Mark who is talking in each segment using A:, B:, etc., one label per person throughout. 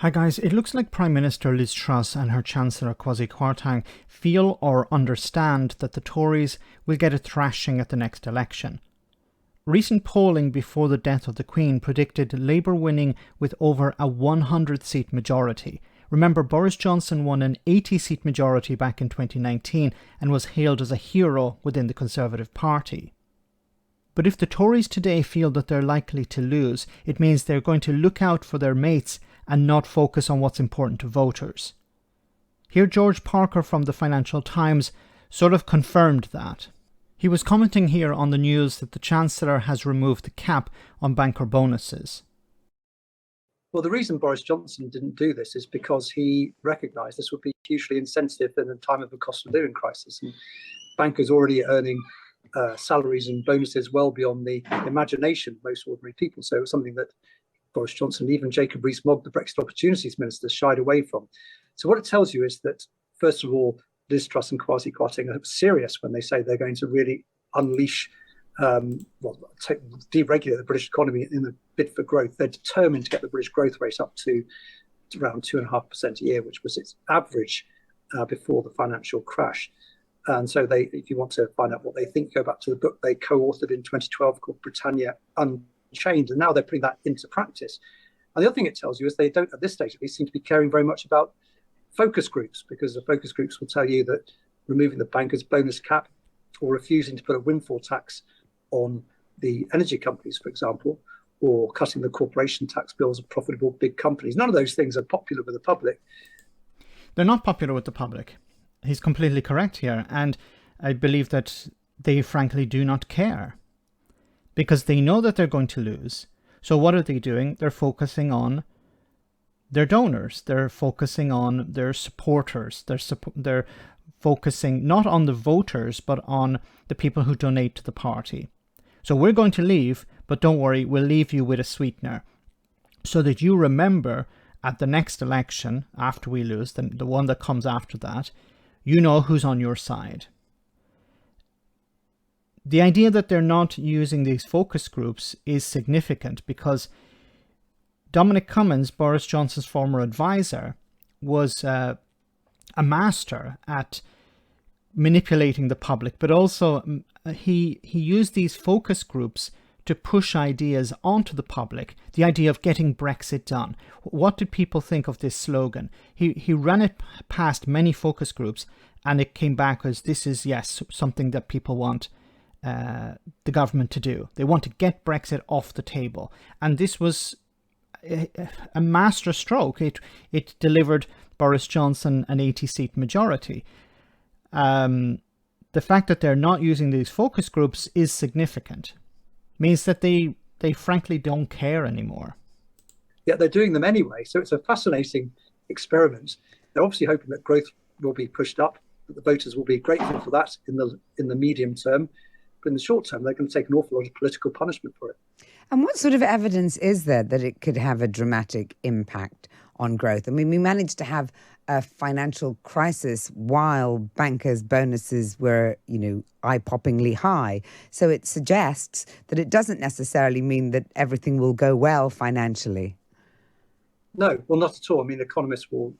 A: Hi guys, it looks like Prime Minister Liz Truss and her Chancellor Kwasi Kwarteng feel or understand that the Tories will get a thrashing at the next election. Recent polling before the death of the Queen predicted Labour winning with over a 100-seat majority. Remember, Boris Johnson won an 80-seat majority back in 2019 and was hailed as a hero within the Conservative Party. But if the Tories today feel that they're likely to lose, it means they're going to look out for their mates and not focus on what's important to voters. Here, George Parker from the Financial Times sort of confirmed that. He was commenting here on the news that the Chancellor has removed the cap on banker bonuses.
B: Well, the reason Boris Johnson didn't do this is because he recognised this would be hugely insensitive in a time of a cost of living crisis. And bankers already earning salaries and bonuses well beyond the imagination of most ordinary people. So it was something that Boris Johnson, even Jacob Rees-Mogg, the Brexit Opportunities Minister, shied away from. So what it tells you is that, first of all, Liz Truss and Kwasi Kwarteng are serious when they say they're going to really unleash, deregulate the British economy in a bid for growth. They're determined to get the British growth rate up to around 2.5% a year, which was its average before the financial crash. And so if you want to find out what they think, go back to the book they co-authored in 2012 called Britannia Unchained, and now they're putting that into practice. And the other thing it tells you is they don't, at this stage at least, seem to be caring very much about focus groups, because the focus groups will tell you that removing the bankers' bonus cap or refusing to put a windfall tax on the energy companies, for example, or cutting the corporation tax bills of profitable big companies. None of those things are popular with the public.
A: They're not popular with the public. He's completely correct here. And I believe that they frankly do not care because they know that they're going to lose. So what are they doing? They're focusing on their donors. They're focusing on their supporters. They're focusing not on the voters, but on the people who donate to the party. So we're going to leave, but don't worry, we'll leave you with a sweetener so that you remember at the next election, after we lose, the one that comes after that, you know who's on your side. The idea that they're not using these focus groups is significant because Dominic Cummings, Boris Johnson's former advisor, was a master at manipulating the public, but also he used these focus groups to push ideas onto the public, the idea of getting Brexit done. What did people think of this slogan? He ran it past many focus groups and it came back as this is, yes, something that people want the government to do. They want to get Brexit off the table. And this was a master stroke. It delivered Boris Johnson an 80-seat majority. The fact that they're not using these focus groups is significant. Means that they frankly don't care anymore.
B: Yeah, they're doing them anyway. So it's a fascinating experiment. They're obviously hoping that growth will be pushed up, that the voters will be grateful for that in the medium term. But in the short term, they're going to take an awful lot of political punishment for it.
C: And what sort of evidence is there that it could have a dramatic impact on growth? I mean, we managed to have a financial crisis while bankers' bonuses were, eye-poppingly high. So it suggests that it doesn't necessarily mean that everything will go well financially.
B: No, well, not at all. I mean, economists will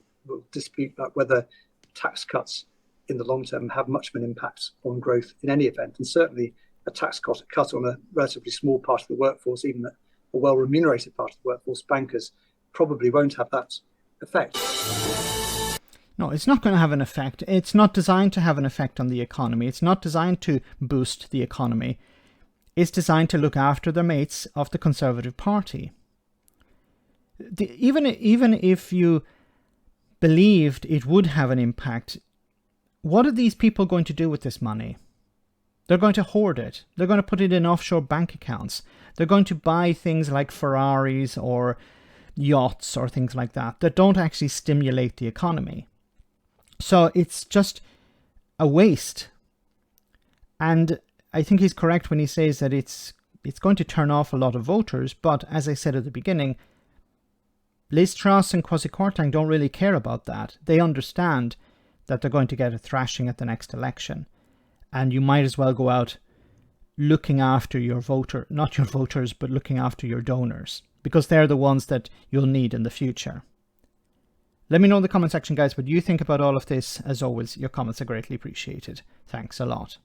B: dispute that whether tax cuts in the long term have much of an impact on growth in any event. And certainly a tax cut on a relatively small part of the workforce, even a well-remunerated part of the workforce, bankers, probably won't have that effect.
A: No, it's not going to have an effect. It's not designed to have an effect on the economy. It's not designed to boost the economy. It's designed to look after the mates of the Conservative Party. Even if you believed it would have an impact, what are these people going to do with this money? They're going to hoard it. They're going to put it in offshore bank accounts. They're going to buy things like Ferraris or yachts or things like that don't actually stimulate the economy. So it's just a waste. And I think he's correct when he says that it's going to turn off a lot of voters. But as I said at the beginning, Liz Truss and Kwasi Kwarteng don't really care about that. They understand that they're going to get a thrashing at the next election. And you might as well go out looking after your not your voters, but looking after your donors, because they're the ones that you'll need in the future. Let me know in the comment section, guys, what you think about all of this. As always, your comments are greatly appreciated. Thanks a lot.